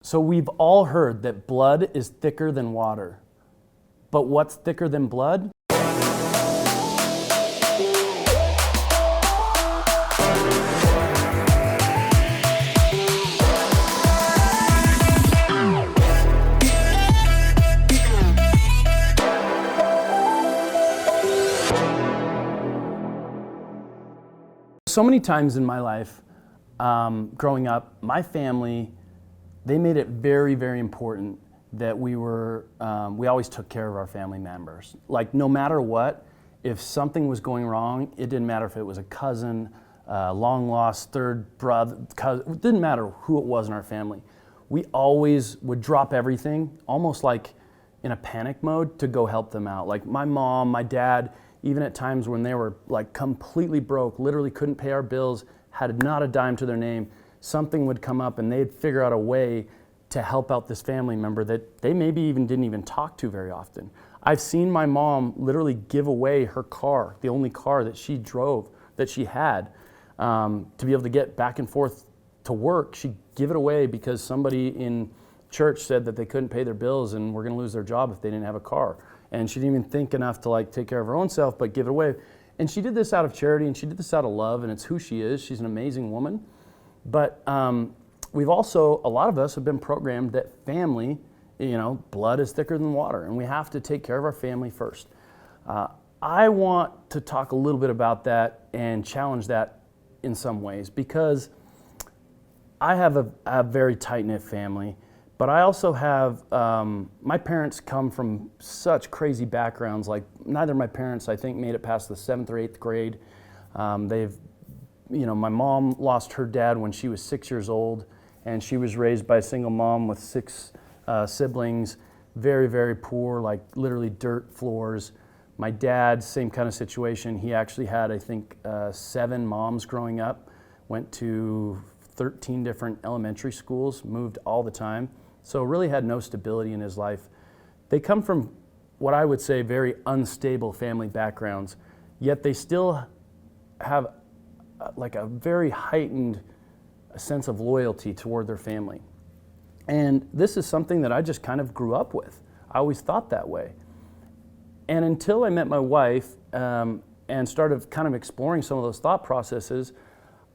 So we've all heard that blood is thicker than water. But what's thicker than blood? So many times in my life, growing up, my family, they made it very, very important that we always took care of our family members. Like, no matter what, if something was going wrong, it didn't matter if it was a cousin, long lost third brother, cousin, it didn't matter who it was in our family. We always would drop everything, almost like in a panic mode, to go help them out. Like my mom, my dad, even at times when they were like completely broke, literally couldn't pay our bills, had not a dime to their name, something would come up and they'd figure out a way to help out this family member that they maybe even didn't even talk to very often. I've seen my mom literally give away her car, the only car that she drove, that she had, to be able to get back and forth to work. She'd give it away because somebody in church said that they couldn't pay their bills and were gonna lose their job if they didn't have a car. And she didn't even think enough to like take care of her own self, but give it away. And she did this out of charity, and she did this out of love, and it's who she is. She's an amazing woman. But we've also, a lot of us have been programmed that family, blood is thicker than water, and we have to take care of our family first. I want to talk a little bit about that and challenge that in some ways, because I have a very tight-knit family, but I also have, my parents come from such crazy backgrounds. Like, neither of my parents, I think, made it past the 7th or 8th grade. My mom lost her dad when she was 6 years old, and she was raised by a single mom with 6 siblings, very, very poor, like literally dirt floors. My dad, same kind of situation. He actually had, I think, 7 moms growing up, went to 13 different elementary schools, moved all the time. So really had no stability in his life. They come from what I would say very unstable family backgrounds, yet they still have like a very heightened sense of loyalty toward their family. And this is something that I just kind of grew up with. I always thought that way. And until I met my wife and started kind of exploring some of those thought processes,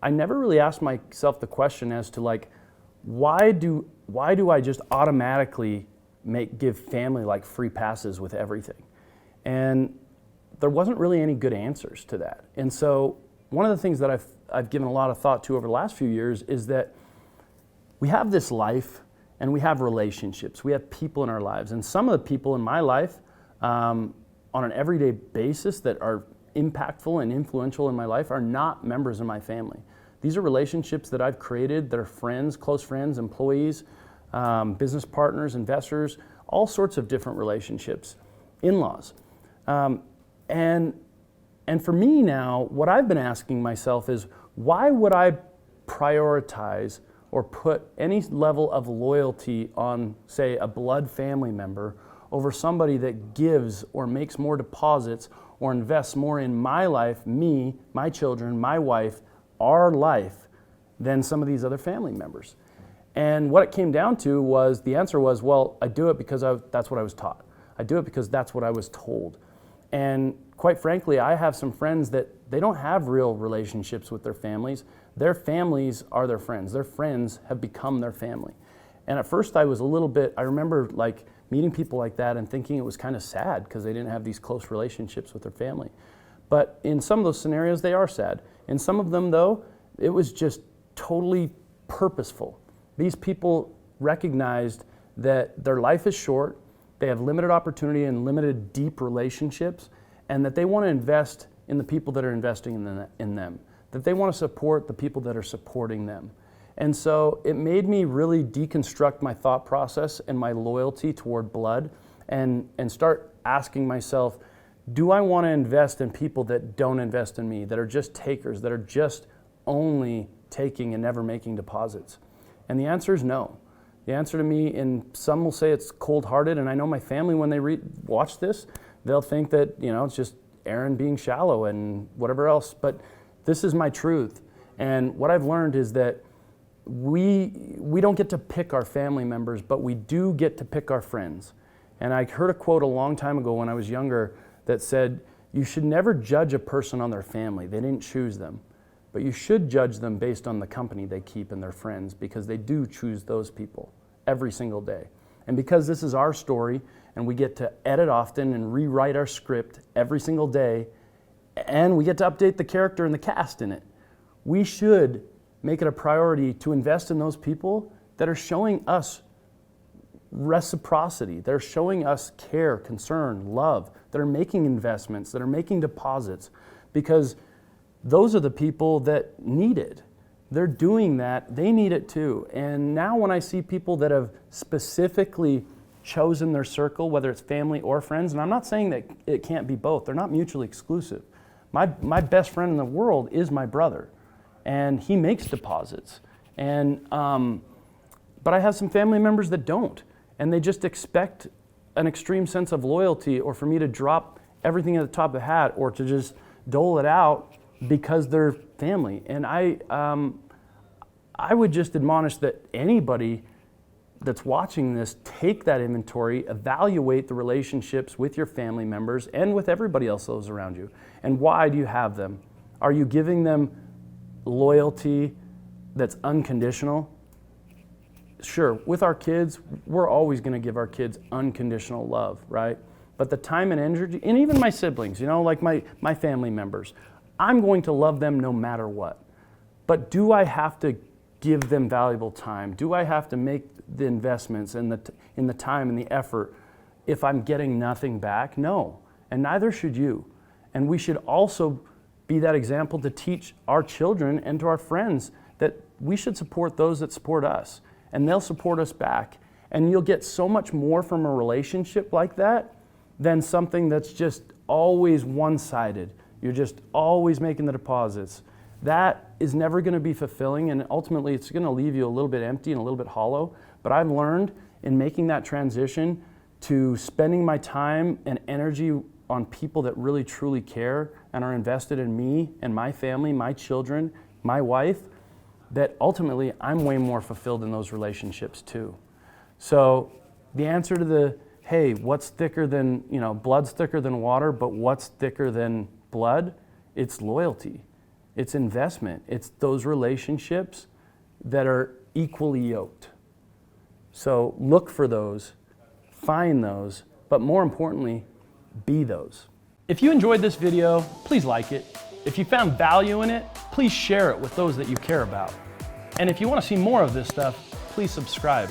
I never really asked myself the question as to like, why do I just automatically give family like free passes with everything? And there wasn't really any good answers to that. And so one of the things that I've given a lot of thought to over the last few years is that we have this life and we have relationships. We have people in our lives. And some of the people in my life on an everyday basis that are impactful and influential in my life are not members of my family. These are relationships that I've created that are friends, close friends, employees, business partners, investors, all sorts of different relationships, in-laws. And for me now, what I've been asking myself is, why would I prioritize or put any level of loyalty on, say, a blood family member over somebody that gives or makes more deposits or invests more in my life, me, my children, my wife, our life, than some of these other family members? And what it came down to was, the answer was, well, I do it because that's what I was taught. I do it because that's what I was told. And quite frankly, I have some friends that they don't have real relationships with their families. Their families are their friends. Their friends have become their family. And at first I was a little bit, I remember like meeting people like that and thinking it was kind of sad because they didn't have these close relationships with their family. But in some of those scenarios, they are sad. In some of them, though, it was just totally purposeful. These people recognized that their life is short, they have limited opportunity and limited deep relationships, and that they want to invest in the people that are investing in them, that they want to support the people that are supporting them. And so it made me really deconstruct my thought process and my loyalty toward blood and start asking myself, do I want to invest in people that don't invest in me, that are just takers, that are just only taking and never making deposits? And the answer is no. The answer to me, and some will say it's cold-hearted, and I know my family, when they watch this, they'll think that, it's just Aaron being shallow and whatever else, but this is my truth. And what I've learned is that we don't get to pick our family members, but we do get to pick our friends. And I heard a quote a long time ago when I was younger that said, you should never judge a person on their family. They didn't choose them. But you should judge them based on the company they keep and their friends, because they do choose those people every single day. And because this is our story and we get to edit often and rewrite our script every single day, and we get to update the character and the cast in it, we should make it a priority to invest in those people that are showing us reciprocity. They're showing us care, concern, love, that are making investments, that are making deposits, because those are the people that need it. They're doing that, they need it too. And now when I see people that have specifically chosen their circle, whether it's family or friends, and I'm not saying that it can't be both, they're not mutually exclusive. My best friend in the world is my brother, and he makes deposits. And but I have some family members that don't, and they just expect an extreme sense of loyalty, or for me to drop everything at the top of the hat, or to just dole it out because they're family. And I would just admonish that anybody that's watching this, take that inventory, evaluate the relationships with your family members and with everybody else those around you. And why do you have them? Are you giving them loyalty that's unconditional? Sure, with our kids, we're always going to give our kids unconditional love, right? But the time and energy, and even my siblings, you know, like my family members, I'm going to love them no matter what. But do I have to give them valuable time? Do I have to make the investments in the time and the effort if I'm getting nothing back? No, and neither should you. And we should also be that example to teach our children and to our friends that we should support those that support us, and they'll support us back. And you'll get so much more from a relationship like that than something that's just always one-sided. You're just always making the deposits. That is never going to be fulfilling, and ultimately it's going to leave you a little bit empty and a little bit hollow. But I've learned in making that transition to spending my time and energy on people that really truly care and are invested in me and my family, my children, my wife, that ultimately I'm way more fulfilled in those relationships too. So the answer to the, hey, what's thicker than, blood's thicker than water, but what's thicker than blood? It's loyalty. It's investment. It's those relationships that are equally yoked. So look for those, find those, but more importantly, be those. If you enjoyed this video, please like it. If you found value in it, please share it with those that you care about. And if you want to see more of this stuff, please subscribe.